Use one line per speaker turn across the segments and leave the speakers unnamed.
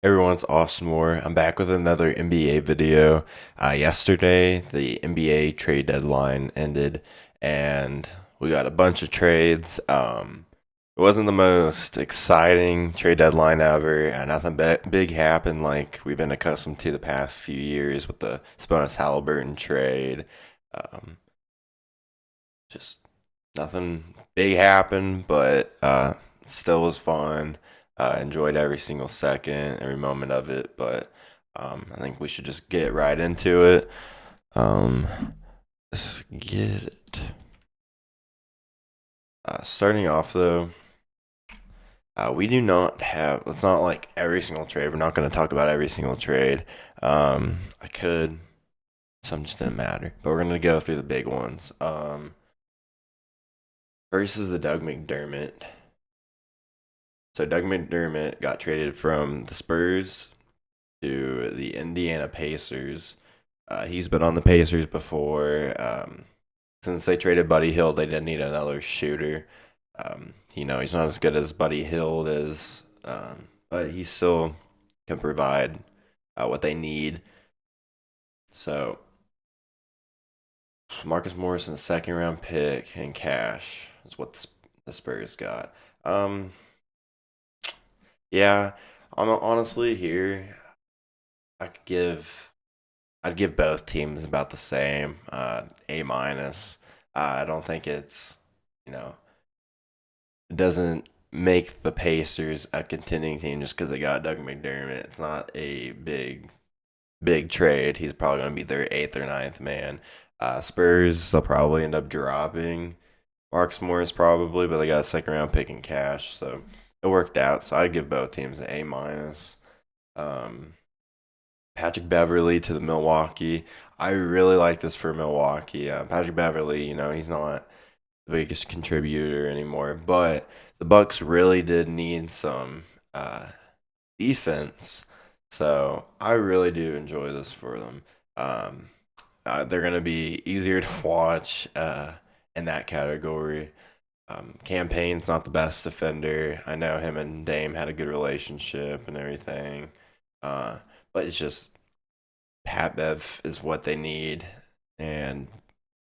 Everyone's Austin Moore. I'm back with another NBA video. Yesterday, the NBA trade deadline ended, and we got a bunch of trades. It wasn't the most exciting trade deadline ever. Nothing big happened like we've been accustomed to the past few years with the Sabonis Halliburton trade. Um, just nothing big happened, but still was fun. Enjoyed every single second, every moment of it. But I think we should just get right into it. Um, let's get it. Starting off though, we do not have. It's not like every single trade. We're not going to talk about every single trade. I could. Some just didn't matter. But we're going to go through the big ones. First is the Doug McDermott. So Doug McDermott got traded from the Spurs to the Indiana Pacers. He's been on the Pacers before. Since they traded Buddy Hield, they didn't need another shooter. He's not as good as Buddy Hield is, but he still can provide what they need. So Marcus Morris, second round pick, and cash is what the Spurs got. Yeah, honestly here I could give I'd give both teams about the same, A minus. I don't think you know, it doesn't make the Pacers a contending team just because they got Doug McDermott. It's not a big trade. He's probably going to be their eighth or ninth man. Spurs, they'll probably end up dropping Marks Morris probably, but they got a second round pick in cash, so it worked out. So I'd give both teams an A minus. Um, Patrick Beverly to the Milwaukee. I really like this for Milwaukee. Patrick Beverly, he's not the biggest contributor anymore, but the Bucks really did need some defense. So I really do enjoy this for them. Um, they're gonna be easier to watch in that category. Campaign's not the best defender. I know him and Dame had a good relationship and everything, but it's just Pat Bev is what they need, and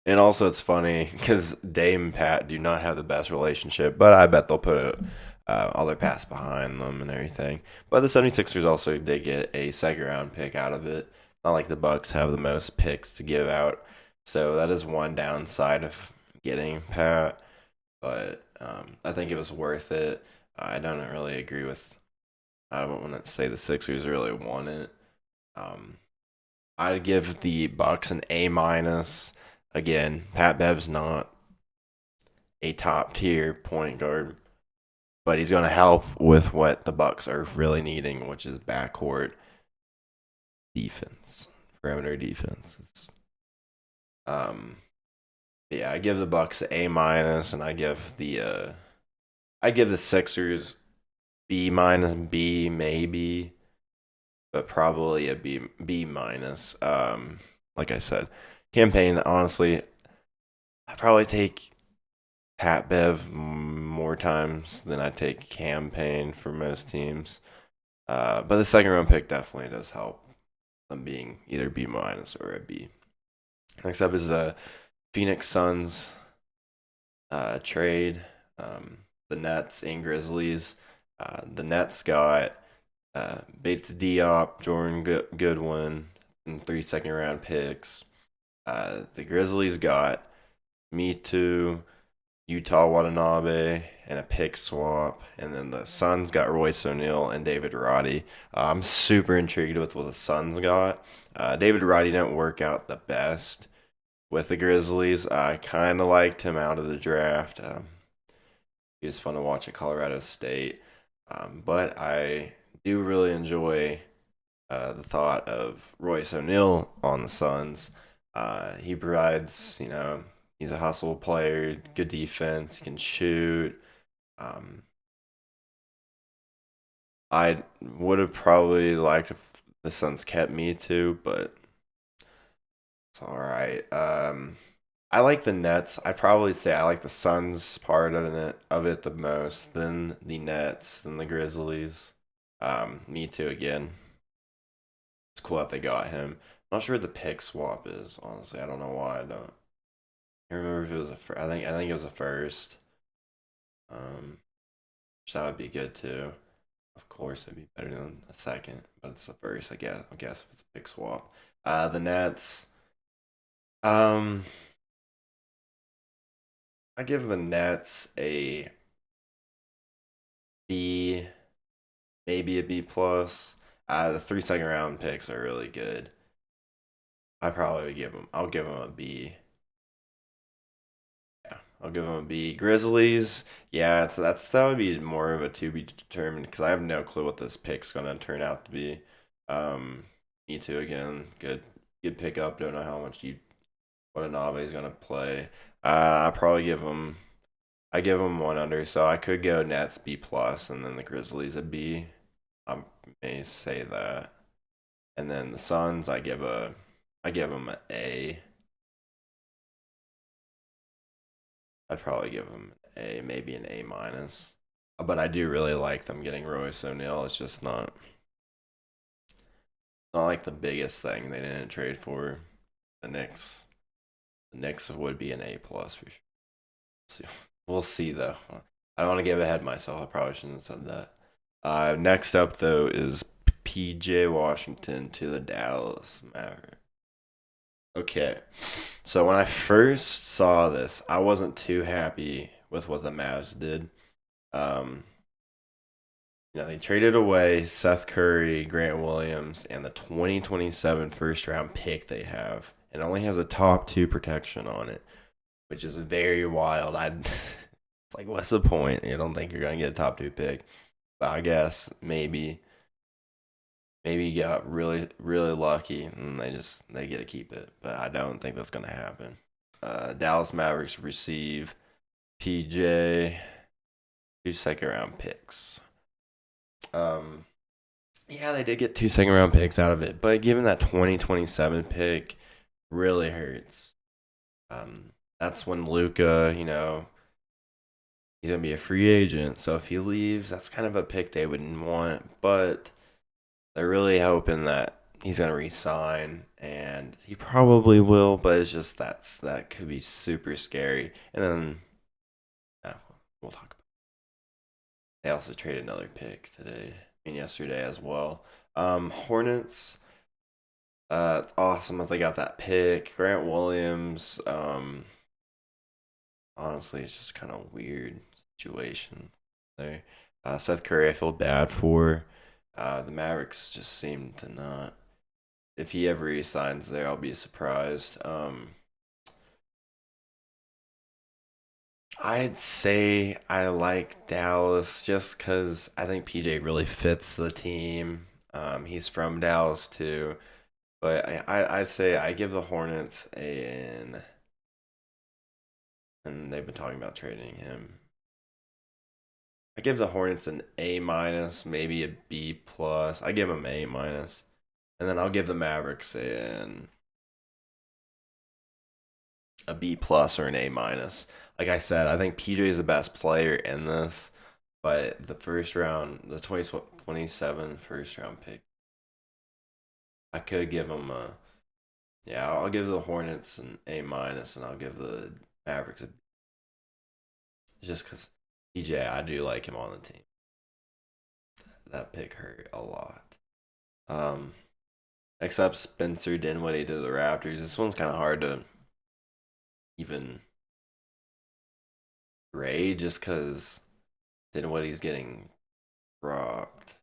also it's funny because Dame and Pat do not have the best relationship, but I bet they'll put all their past behind them and everything. But the 76ers also did get a second round pick out of it. Not like the Bucks have the most picks to give out, so that is one downside of getting Pat. But I think it was worth it. I don't really agree with. I don't want to say the Sixers really won it. Um, I'd give the Bucks an A minus. Again, Pat Bev's not a top tier point guard, but he's going to help with what the Bucks are really needing, which is backcourt defense, perimeter defense. Um, yeah, I give the Bucks an A minus, and I give the Sixers B minus, B maybe, but probably a B minus. Like I said, campaign honestly, I probably take Pat Bev more times than I take campaign for most teams. But the second round pick definitely does help them being either B minus or a B. Next up is the Phoenix Suns trade. The Nets and Grizzlies. The Nets got Bates Diop, Jordan Goodwin, and three second round picks. The Grizzlies got Me Too, Utah Watanabe, and a pick swap. And then the Suns got Royce O'Neal and David Roddy. I'm super intrigued with what the Suns got. David Roddy didn't work out the best with the Grizzlies. I kind of liked him out of the draft. He was fun to watch at Colorado State. But I do really enjoy the thought of Royce O'Neal on the Suns. He provides, he's a hustle player, good defense, he can shoot. Um, I would have probably liked if the Suns kept Me Too, but it's all right. I like the Nets. I'd probably say I like the Suns part of it the most, then the Nets, then the Grizzlies. Me too again. It's cool that they got him. I'm not sure what the pick swap is, honestly. I don't know why I don't. I remember if it was a first. I think it was a first. Um, so that would be good too. Of course, it'd be better than a second, but it's the first. I guess if it's a pick swap. The Nets. Um, I give the Nets a B, maybe a B plus. The 3 second round picks are really good. I probably would give them. I'll give them a B. Yeah, I'll give them a B. Grizzlies. Yeah, that would be more of a to be determined because I have no clue what this pick's gonna turn out to be. Um, Me too again. Good pickup. Don't know how much you what Anave is gonna play. I probably give him. I give him one under, so I could go Nets B plus, and then the Grizzlies a B. I may say that, and then the Suns I give them an A. I'd probably give them an A, maybe an A minus. But I do really like them getting Royce O'Neal. It's just not like the biggest thing they didn't trade for the Knicks. The Knicks would be an A plus for sure. We'll see though. I don't want to get ahead of myself. I probably shouldn't have said that. Next up though is PJ Washington to the Dallas Mavericks. Okay, so when I first saw this, I wasn't too happy with what the Mavs did. Um, they traded away Seth Curry, Grant Williams, and the 2027 first round pick they have. It only has a top two protection on it, which is very wild. It's like, what's the point? You don't think you're gonna get a top two pick, but I guess maybe you got really really lucky and they get to keep it. But I don't think that's gonna happen. Dallas Mavericks receive PJ, 2 second round picks. Um, yeah, they did get 2 second round picks out of it, but given that 2027 pick really hurts. That's when Luca, he's gonna be a free agent. So if he leaves, that's kind of a pick they wouldn't want. But they're really hoping that he's gonna resign, and he probably will. But it's just that could be super scary. And then yeah, we'll talk about. They also traded another pick today. I mean yesterday as well. Hornets. It's awesome that they got that pick. Grant Williams. Honestly, it's just kind of weird situation there. Seth Curry, I feel bad for. The Mavericks just seem to not. If he ever resigns there, I'll be surprised. I'd say I like Dallas just because I think PJ really fits the team. He's from Dallas too, but I'd say I give the Hornets an, and they've been talking about trading him. I give the Hornets an A minus, maybe a B plus. I give them A minus, and then I'll give the Mavericks a B plus or an A minus. Like I said, I think PJ is the best player in this, but the first round, the 2027 first round pick, I could give them a yeah. I'll give the Hornets an A minus, and I'll give the Mavericks a just because PJ, I do like him on the team. That pick hurt a lot. Um, Except Spencer Dinwiddie to the Raptors. This one's kind of hard to even grade just because Dinwiddie's getting dropped.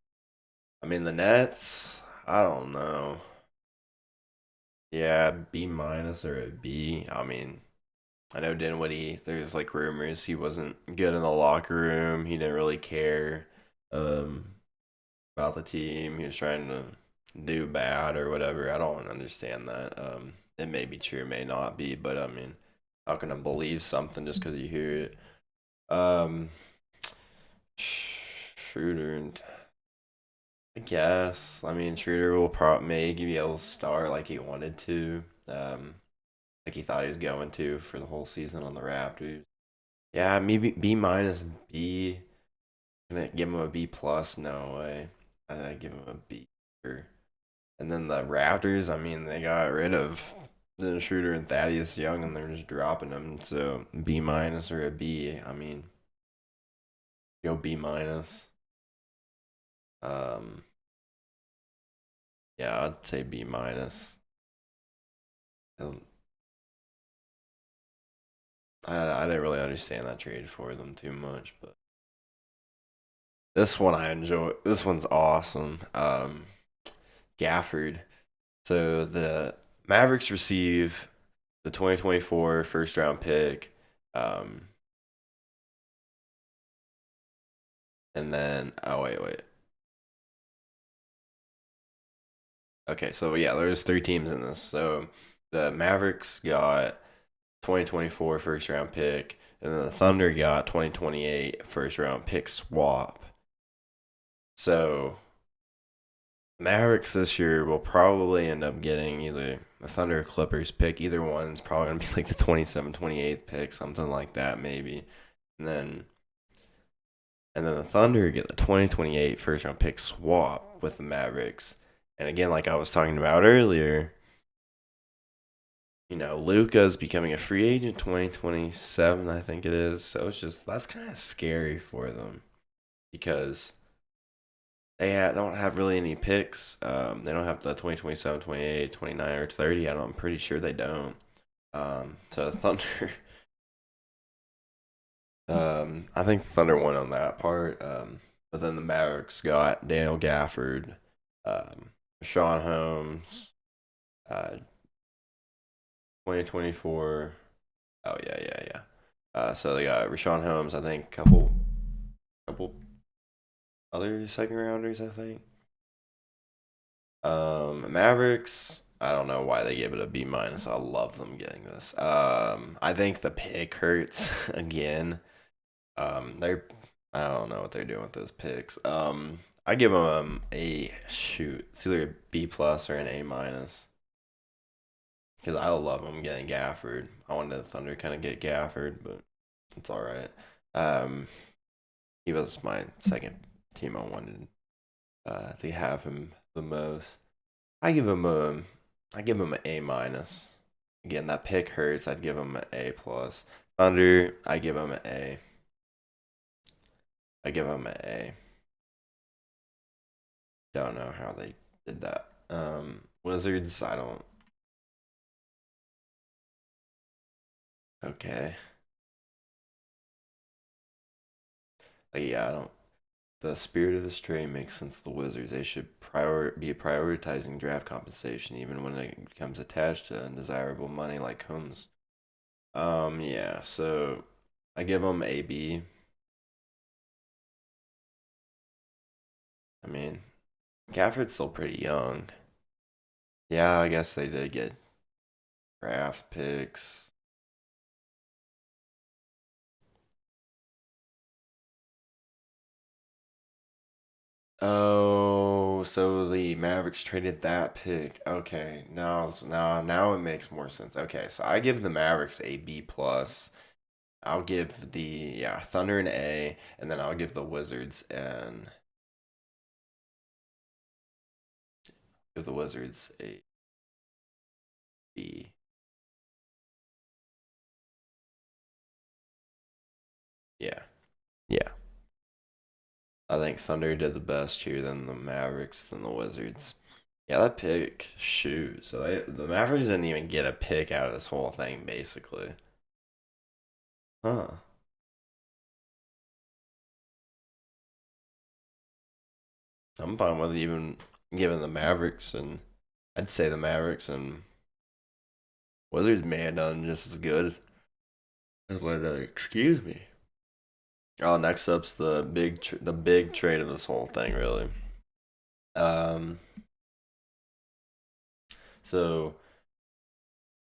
I mean, the Nets, I don't know. Yeah, B minus or a B. I mean, I know Dinwiddie, there's like rumors he wasn't good in the locker room. He didn't really care um, about the team. He was trying to do bad or whatever. I don't understand that. It may be true, it may not be, but I mean, how can I believe something just because you hear it? Um, Schroeder and I guess. I mean, Schroeder will maybe be able to start like he wanted to, like he thought he was going to for the whole season on the Raptors. Yeah, maybe B minus B. Gonna give him a B plus? No way. I give them a B. Sure. And then the Raptors, I mean, they got rid of Dennis Schroeder and Thaddeus Young, and they're just dropping them. So B minus or a B. I mean, go B minus. Um, yeah, I'd say B minus. I didn't really understand that trade for them too much, but this one I enjoy. This one's awesome. Gafford. So the Mavericks receive the 2024 first round pick. Um, and then wait. Okay, so yeah, there's three teams in this. So the Mavericks got 2024 first round pick, and then the Thunder got 2028 first round pick swap. So Mavericks this year will probably end up getting either the Thunder or Clippers pick. Either one's probably going to be like the 28th pick, something like that, maybe. And then the Thunder get the 2028 first round pick swap with the Mavericks. And again, like I was talking about earlier, Luka's becoming a free agent 2027, I think it is. So it's just that's kind of scary for them because don't have really any picks. They don't have the 2027, 28, 29, or 30. I'm pretty sure they don't. So the Thunder, I think the Thunder won on that part. But then the Mavericks got Daniel Gafford, Sean Holmes, 2024. Oh yeah. So they got Rashawn Holmes, I think, couple other second rounders, I think. Mavericks. I don't know why they gave it a B minus. I love them getting this. I think the pick hurts again. They're I don't know what they're doing with those picks. I give them a shoot. It's either a B plus or an A minus because I love them getting Gafford. I wanted the Thunder kind of get Gafford, but it's all right. Um, he was my second team I wanted to have him the most. I give him a I give him an A minus. Again, that pick hurts. I'd give him an A plus. Thunder, I give him an A. I give him an A. Don't know how they did that. Wizards, I don't. Okay. Yeah, I don't. The spirit of this trade makes sense to the Wizards. They should be prioritizing draft compensation even when it becomes attached to undesirable money like Combs. Yeah, so I give them a B. I mean, Gafford's still pretty young. Yeah, I guess they did get draft picks. Oh, so the Mavericks traded that pick. Okay, now it makes more sense. Okay, so I give the Mavericks a B plus. I'll give the Thunder an A, and then I'll give the Wizards a B. Yeah, yeah. I think Thunder did the best here, than the Mavericks, than the Wizards. Yeah, that pick, shoot. So the Mavericks didn't even get a pick out of this whole thing, basically. Huh. I'm fine with even giving the Mavericks, and I'd say the Mavericks and Wizards may have done just as good. Excuse me. Oh, next up's the big trade of this whole thing, really. Um, so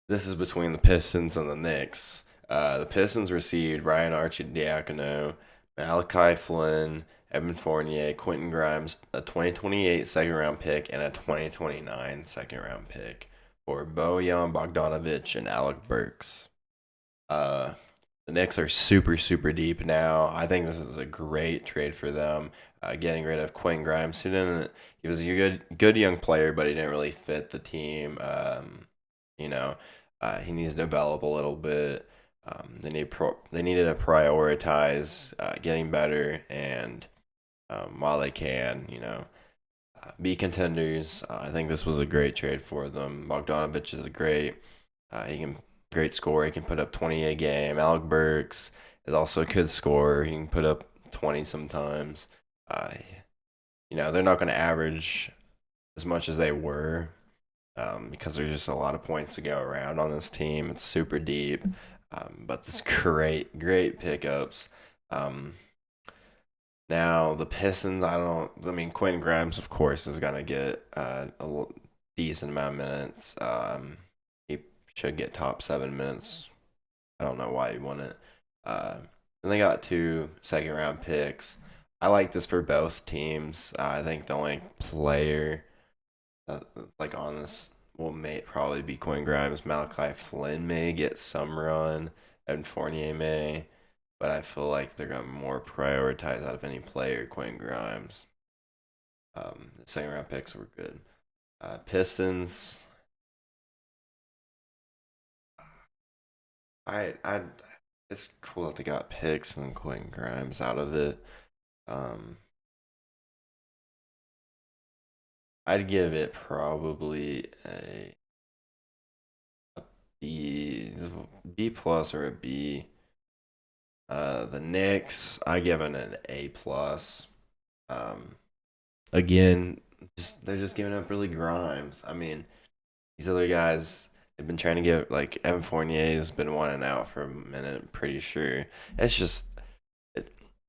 this is between the Pistons and the Knicks. The Pistons received Ryan Arcidiacono, Malachi Flynn, Evan Fournier, Quentin Grimes, a 2028 second round pick, and a 2029 second round pick for Bojan Bogdanovic and Alec Burks. Uh, the Knicks are super, super deep now. I think this is a great trade for them. getting rid of Quinn Grimes, who didn't. He was a good young player, but he didn't really fit the team. You know, he needs to develop a little bit. They needed to prioritize getting better, and while they can, be contenders. I think this was a great trade for them. Bogdanovich is a great scorer. He can put up 20 a game. Alec Burks is also a good scorer. He can put up 20 sometimes. Uh, they're not going to average as much as they were because there's just a lot of points to go around on this team. It's super deep, but this great pickups. Um, Now the Pistons, I mean, Quinn Grimes, of course, is gonna get decent amount of minutes. He should get top 7 minutes. I don't know why he won it. Uh, and they got two second round picks. I like this for both teams. I think the only player like on this will may probably be Quinn Grimes. Malachi Flynn may get some run, and Fournier may, but I feel like they're gonna more prioritize out of any player Quinn Grimes. The second round picks were good. Pistons. I it's cool that they got picks and Quinn Grimes out of it. Um, I'd give it probably a B plus or a B. The Knicks, I give it an A plus. Um, Again, they're just giving up really Grimes. I mean, these other guys they've been trying to get like Evan Fournier's been wanting out for a minute. I'm pretty sure it's just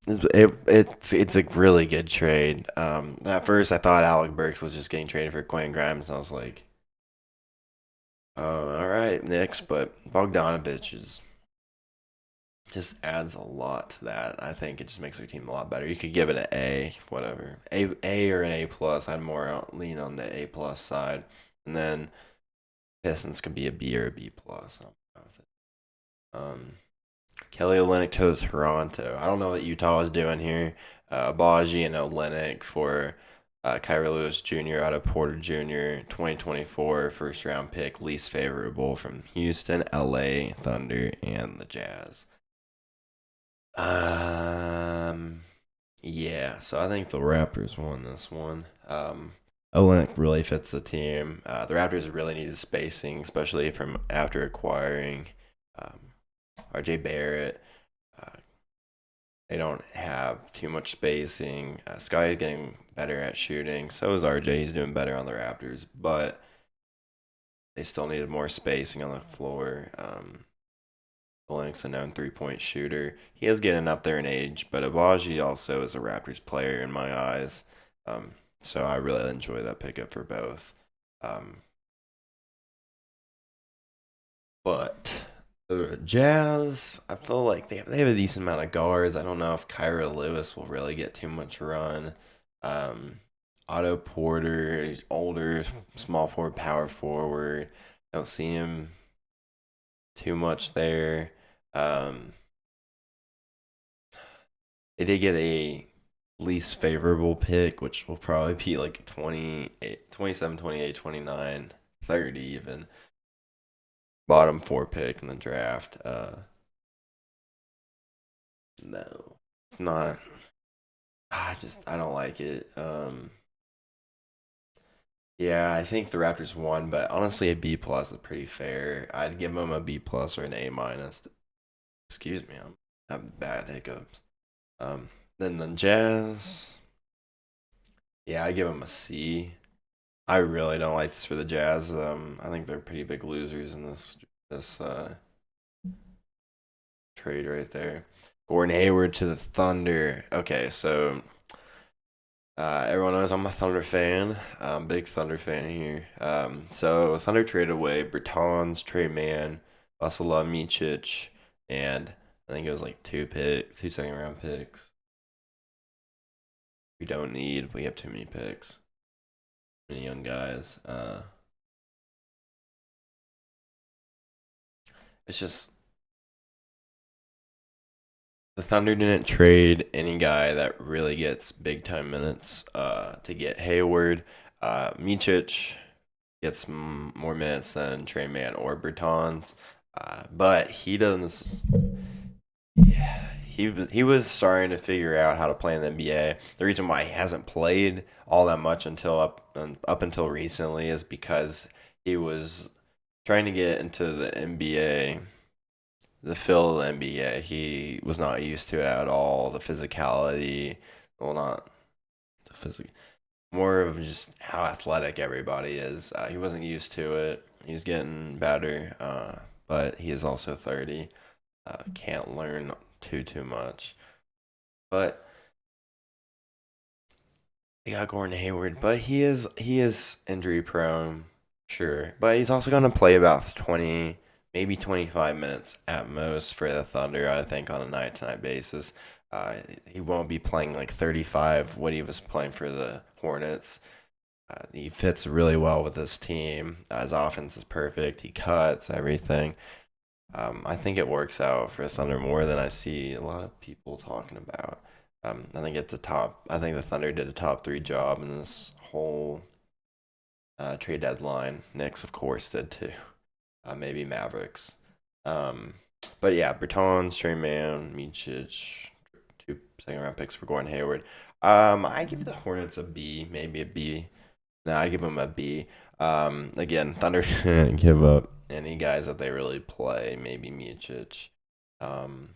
it's a really good trade. At first I thought Alec Burks was just getting traded for Quinn Grimes, and I was like, oh, all right, Knicks, but Bogdanovich is just adds a lot to that. I think it just makes their team a lot better. You could give it an A, whatever, A or an A plus. I'd more lean on the A plus side, and then Pistons could be a B or a B plus. I'm fine with it. Um, Kelly Olynyk to Toronto. I don't know what Utah is doing here. Baji and Olynyk for Kyrie Lewis Jr. out of Porter Jr. 2024 first round pick, least favorable from Houston, LA, Thunder, and the Jazz. Um, yeah, so I think the Raptors won this one. Olynyk really fits the team. The Raptors really needed spacing, especially from after acquiring um, RJ Barrett. Uh, they don't have too much spacing. Sky is getting better at shooting. So is RJ. He's doing better on the Raptors, but they still needed more spacing on the floor. Olynyk's a known 3-point shooter. He is getting up there in age, but Abaji also is a Raptors player in my eyes. Um, so I really enjoy that pickup for both. Um, but the Jazz, I feel like they have a decent amount of guards. I don't know if Kyra Lewis will really get too much run. Um, Otto Porter, older, small forward, power forward. Don't see him too much there. Um, they did get a least favorable pick, which will probably be like 28, 27, 28, 29, 30 even. Bottom four pick in the draft. No, it's not. I don't like it. Yeah, I think the Raptors won, but honestly, a B plus is pretty fair. I'd give them a B plus or an A minus. Excuse me, I'm having bad hiccups. Um, then the Jazz, yeah, I give them a C. I really don't like this for the Jazz. I think they're pretty big losers in this trade right there. Gordon Hayward to the Thunder. Okay, so everyone knows I'm a Thunder fan. Big Thunder fan here. So Thunder traded away Bertans, Trey Mann, Vasilov Micic, and I think it was like two second round picks. We don't need. We have too many picks. Many young guys. It's just The Thunder didn't trade any guy that really gets big time minutes to get Hayward. Micic gets more minutes than Trey Mann or Bertans, but he doesn't. Yeah, he was starting to figure out how to play in the NBA. The reason why he hasn't played all that much until up until recently is because he was trying to get into the NBA, the feel of the NBA. He was not used to it at all. The physicality, well, not the physic, more of just how athletic everybody is. He wasn't used to it. He's getting better, but he is also 30. Can't learn too much. But they got Gordon Hayward, but he is injury prone, sure. But he's also gonna play about 20, maybe 25 minutes at most for the Thunder. I think on a night to night basis. He won't be playing like 35 what he was playing for the Hornets. He fits really well with this team. His offense is perfect. He cuts everything. I think it works out for Thunder more than I see a lot of people talking about. I think it's a top. I think the Thunder did a top three job in this whole trade deadline. Knicks, of course, did too. Maybe Mavericks. Um, but yeah, Bertans, Trey Mann, Micic, two second round picks for Gordon Hayward. I give the Hornets a B, maybe a B. No, I give them a B. Again, Thunder didn't give up any guys that they really play. Maybe Micic, um,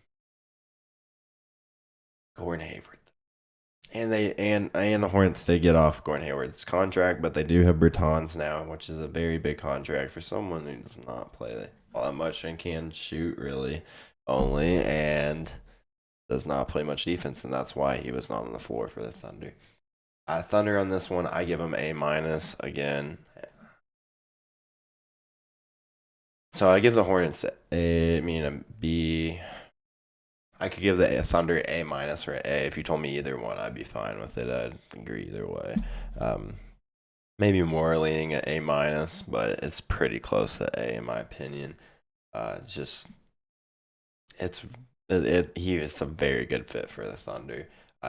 Gordon Hayward, and the Hornets they get off Gordon Hayward's contract, but they do have Bertans now, which is a very big contract for someone who does not play all that much and can shoot really only and does not play much defense, and that's why he was not on the floor for the Thunder. Thunder on this one, I give him A minus again. So I give the Hornets a B. I could give the Thunder A minus or A. If you told me either one, I'd be fine with it. I'd agree either way. Um, Maybe more leaning at A minus, but it's pretty close to A in my opinion. It's just it's it's a very good fit for the Thunder.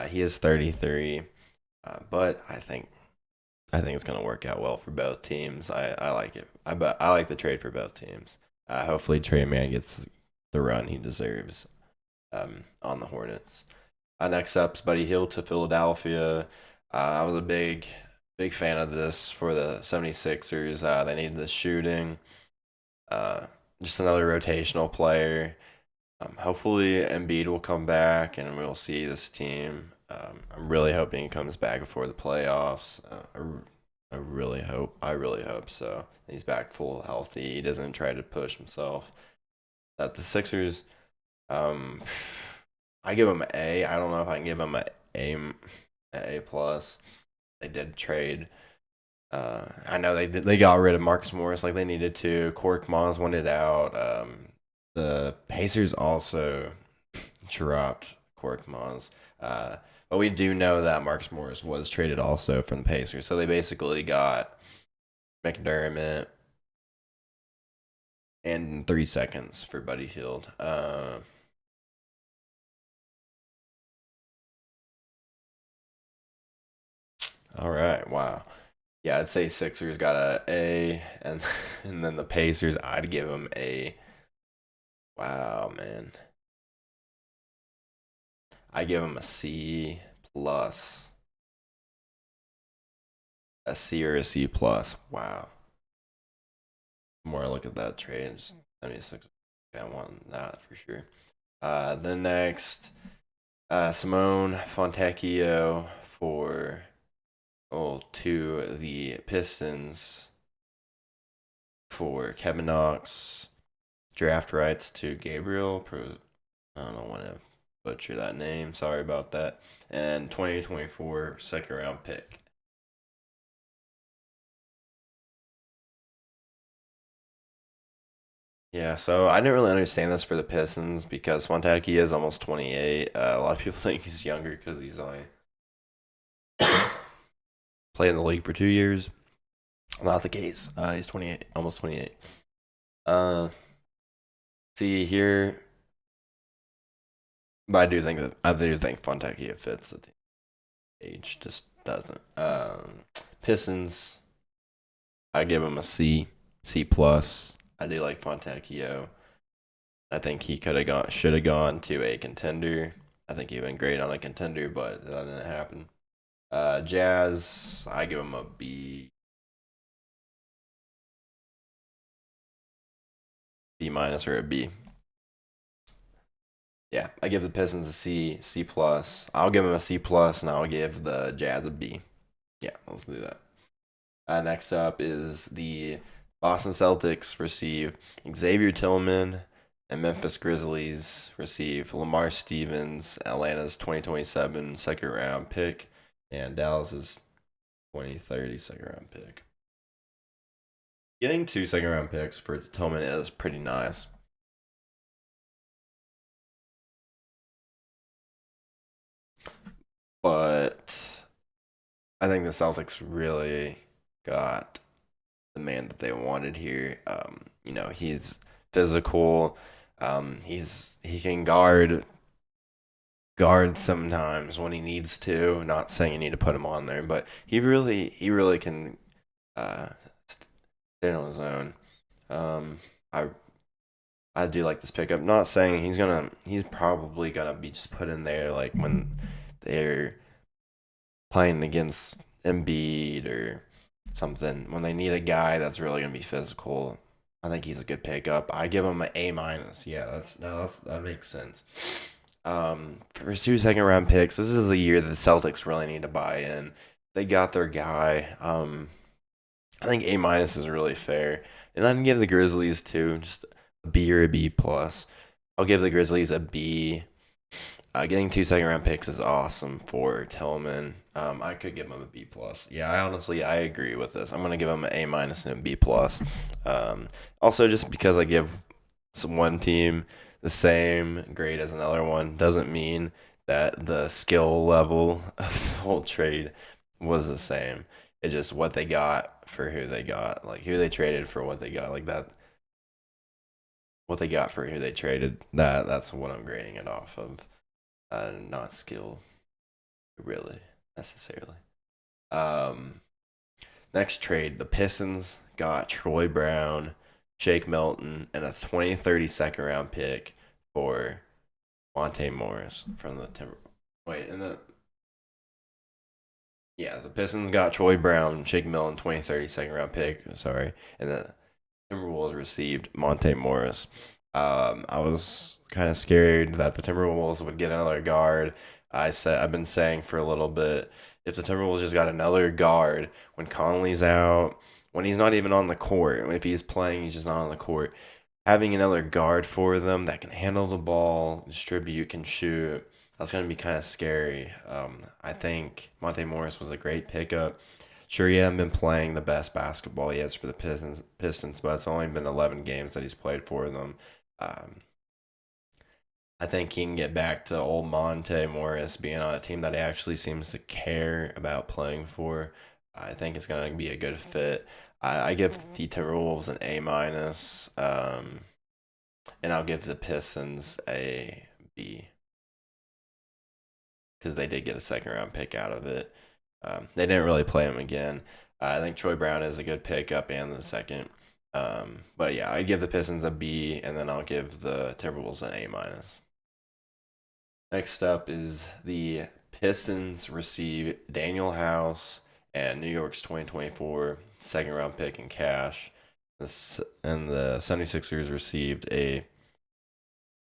He is 33, but I think it's gonna work out well for both teams. I like it. I like the trade for both teams. Hopefully Trey Mann gets the run he deserves on the Hornets. Next up's Buddy Hield to Philadelphia. I was a big fan of this for the 76ers. They needed the shooting. Uh, just another rotational player. Hopefully Embiid will come back and we'll see this team. I'm really hoping he comes back before the playoffs. I really hope. I really hope so. He's back full healthy. He doesn't try to push himself. That the Sixers, um, I give him an A. I don't know if I can give him A plus. They did trade. I know they got rid of Marcus Morris like they needed to. Cork Mons wanted out. The Pacers also dropped Cork Mons. But we do know that Marcus Morris was traded also from the Pacers. So they basically got McDermott and 3 seconds for Buddy Hield. All right, wow. Yeah, I'd say Sixers got a A, and and then the Pacers, I'd give them a wow, man. I give them a C plus, a C or a C plus. Wow. The more I look at that trade, just 76. I want that for sure. Then next, Simone Fontecchio for to the Pistons for Kevin Knox. Draft rights to Gabriel. I don't want to butcher that name. Sorry about that. And 2024 second round pick. Yeah, so I didn't really understand this for the Pistons because Fontecchio is almost 28. A lot of people think he's younger because he's only played in the league for 2 years. Not the case. He's 28, almost 28. Uh, See here, But I do think Fontecchio fits the team. Age just doesn't. Pistons, I give him a C, C plus. I do like Fontecchio. I think he should have gone to a contender. I think he'd been great on a contender, but that didn't happen. Jazz, I give him a B, B minus or a B. Yeah, I give the Pistons a C, C plus. I'll give them a C plus, and I'll give the Jazz a B. Yeah, let's do that. Next up is the Boston Celtics receive Xavier Tillman, and Memphis Grizzlies receive Lamar Stevens, Atlanta's 2027 second round pick, and Dallas's 2030 second round pick. Getting two second round picks for Tillman is pretty nice. But I think the Celtics really got the man that they wanted here. He's physical. He can guard sometimes when he needs to. Not saying you need to put him on there, but he really can uh, stand on his own. I I do like this pickup. Not saying he's probably gonna be just put in there like when they're playing against Embiid or something. When they need a guy that's really gonna be physical, I think he's a good pickup. I give him an A minus. Yeah, that makes sense. For two second round picks, this is the year that the Celtics really need to buy in. They got their guy. I think A minus is really fair, and I can give the Grizzlies too just a B or a B plus. I'll give the Grizzlies a B. Getting two second round picks is awesome for Tillman. I could give him a B plus. Yeah, I agree with this. I'm gonna give him an A minus and a B plus. Also, just because I give one team the same grade as another one doesn't mean that the skill level of the whole trade was the same. It's just what they got for who they got, like who they traded for what they got, like that. What they got for who they traded. That's what I'm grading it off of. Not skill, really necessarily. Um, Next trade, the Pistons got Troy Brown, Shake Milton, and a 2030 second round pick for Monte Morris from the Timber. Wait, and the yeah, the Pistons got Troy Brown, Shake Milton, 2030 second round pick. Sorry, and the Timberwolves received Monte Morris. I was kind of scared that the Timberwolves would get another guard. I've been saying for a little bit, if the Timberwolves just got another guard when Conley's out, when he's not even on the court, if he's playing, he's just not on the court. Having another guard for them that can handle the ball, distribute, can shoot, that's going to be kind of scary. I think Monte Morris was a great pickup. Sure, he hasn't been playing the best basketball he has for the Pistons, but it's only been 11 games that he's played for them. Um, I think he can get back to old Monte Morris being on a team that he actually seems to care about playing for. I think it's going to be a good fit. I give the Timberwolves an A minus, and I'll give the Pistons a B because they did get a second round pick out of it. They didn't really play him again. I think Troy Brown is a good pickup and the second. But yeah, I give the Pistons a B, and then I'll give the Timberwolves an A minus. Next up is the Pistons receive Daniel House and New York's 2024 second round pick in cash. And the 76ers received a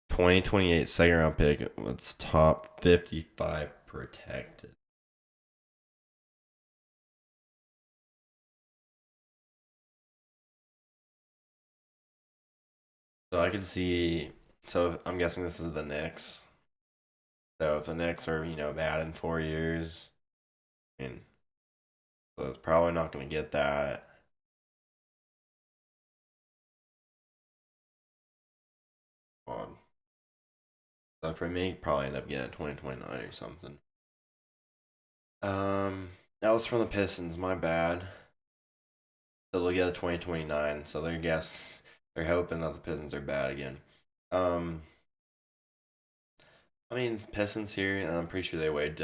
2028 second round pick with top 55 protected. So I could see. So I'm guessing this is the Knicks. So if the Knicks are bad in 4 years, I mean, so it's probably not going to get that. On. So for me, probably end up getting 2029 or something. That was from the Pistons. My bad. So they'll get a 2029. So they're hoping that the Pistons are bad again. Um, I mean, Pistons here, and I'm pretty sure they waived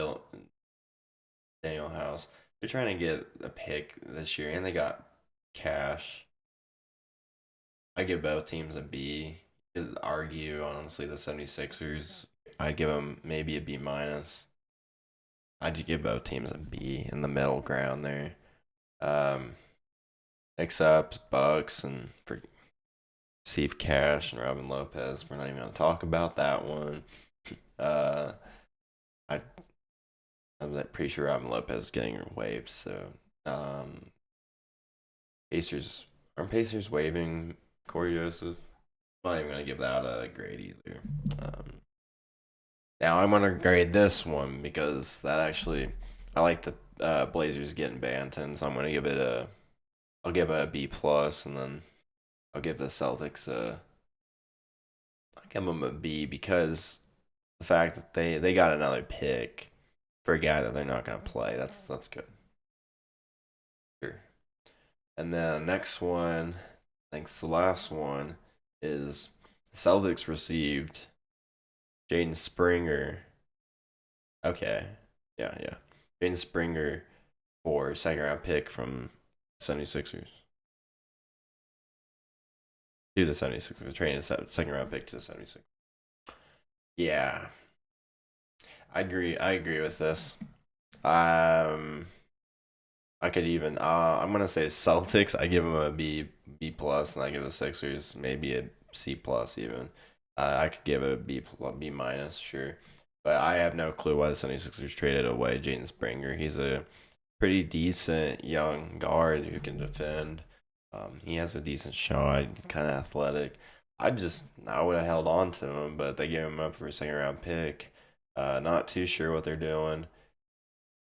Daniel House. They're trying to get a pick this year, and they got cash. I give both teams a B. You could argue, honestly, the 76ers. I'd give them maybe a B minus. I'd give both teams a B in the middle ground there. Um, except Bucks and for Steve Cash and Robin Lopez. We're not even going to talk about that one. Uh, I I'm pretty sure Robin Lopez is getting waived. So, um, Pacers aren't Pacers waiving Corey Joseph? I'm not even gonna give that a grade either. Um, Now I'm gonna grade this one because that actually I like the Blazers getting Banton, so I'm gonna give it a I'll give it a B plus, and then I'll give the Celtics a I'll give them a B because the fact that they got another pick for a guy that they're not gonna play that's good. Sure. And then next one, I think it's the last one, is the Celtics received Jaden Springer. Okay. Yeah, yeah. Jaden Springer for second round pick from 76ers. To the 76ers. Trading a second round pick to the 76ers. Yeah. I agree with this. Um I could even I'm gonna say Celtics. I give them a B plus, and I give the Sixers maybe a C plus even. I could give it a B minus, sure. But I have no clue why the 76ers traded away Jaden Springer. He's a pretty decent young guard who can defend. He has a decent shot, kind of athletic. I would have held on to him, but they gave him up for a second round pick. Not too sure what they're doing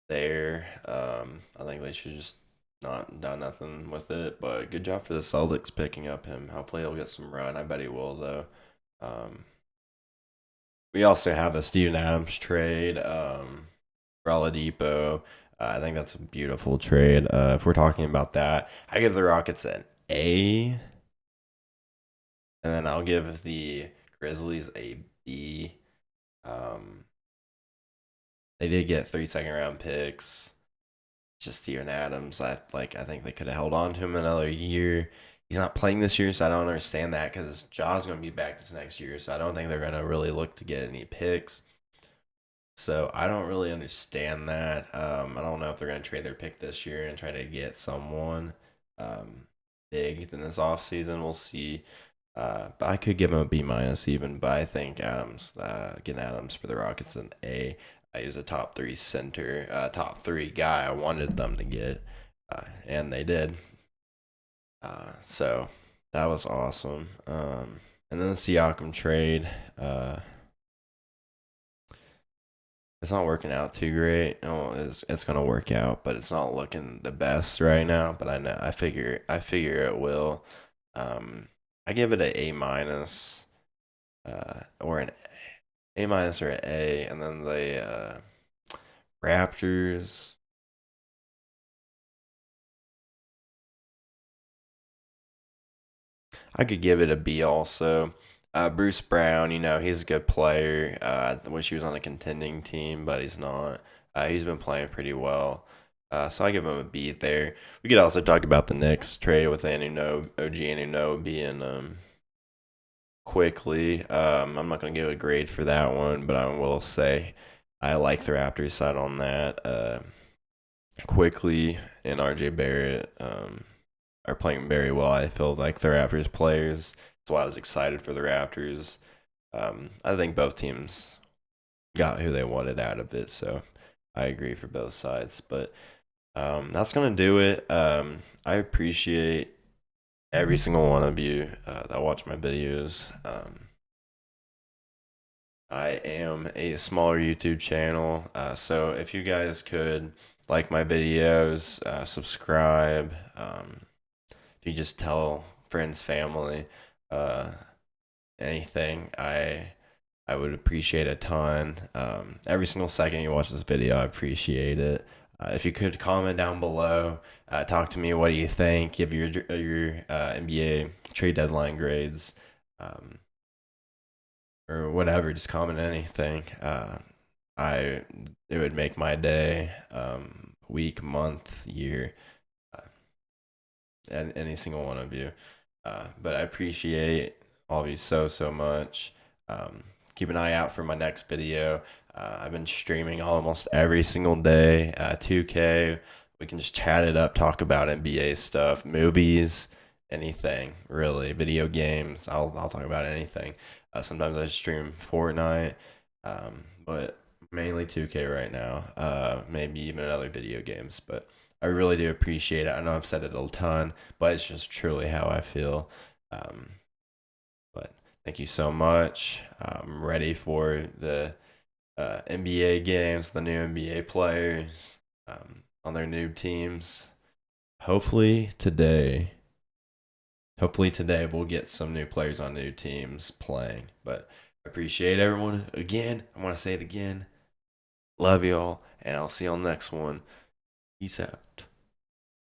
there. I think they should just not done nothing with it. But good job for the Celtics picking up him. Hopefully he'll get some run. I bet he will though. Um, we also have the Steven Adams trade. For Oladipo. I think that's a beautiful trade. If we're talking about that, I give the Rockets an A, and then I'll give the Grizzlies a B. Um, they did get 3 second round picks. Just Steven Adams. I think they could have held on to him another year. He's not playing this year, so I don't understand that because Jaw's gonna be back this next year. So I don't think they're gonna really look to get any picks. So I don't really understand that. I don't know if they're gonna trade their pick this year and try to get someone um, big in this offseason. We'll see. But I could give him a B minus even. But I think getting Adams for the Rockets an A. I use a top three center, top three guy I wanted them to get, and they did. So that was awesome. And then the Siakam trade. It's not working out too great. No, it's gonna work out, but it's not looking the best right now. But I figure it will. Um, I give it a A minus, or an A minus or an A, and then the Raptors. I could give it a B also. Bruce Brown, he's a good player. I wish he was on a contending team, but he's not. He's been playing pretty well. So I give him a B there. We could also talk about the Knicks trade with OG Anunoby and quickly. I'm not gonna give a grade for that one, but I will say I like the Raptors side on that. Quickly and RJ Barrett are playing very well. I feel like the Raptors players. That's why I was excited for the Raptors. I think both teams got who they wanted out of it, so I agree for both sides. But that's gonna do it. I appreciate every single one of you that watch my videos. I am a smaller YouTube channel, so if you guys could like my videos, subscribe, if you just tell friends, family, uh, anything, I would appreciate a ton. Every single second you watch this video, I appreciate it. If you could comment down below, talk to me. What do you think? Give your NBA trade deadline grades. Um, or whatever. Just comment anything. I it would make my day, week, month, year, uh, and any single one of you. But I appreciate all of you so much. Keep an eye out for my next video. I've been streaming almost every single day. 2K. We can just chat it up, talk about NBA stuff, movies, anything really, video games. I'll talk about anything. Sometimes I stream Fortnite, but mainly 2K right now. Maybe even other video games, but I really do appreciate it. I know I've said it a ton, but it's just truly how I feel. Um, but thank you so much. I'm ready for the NBA games, the new NBA players on their new teams. Hopefully today, hopefully today we'll get some new players on new teams playing. But I appreciate everyone again. I want to say it again. Love y'all, and I'll see you on the next one. Peace out.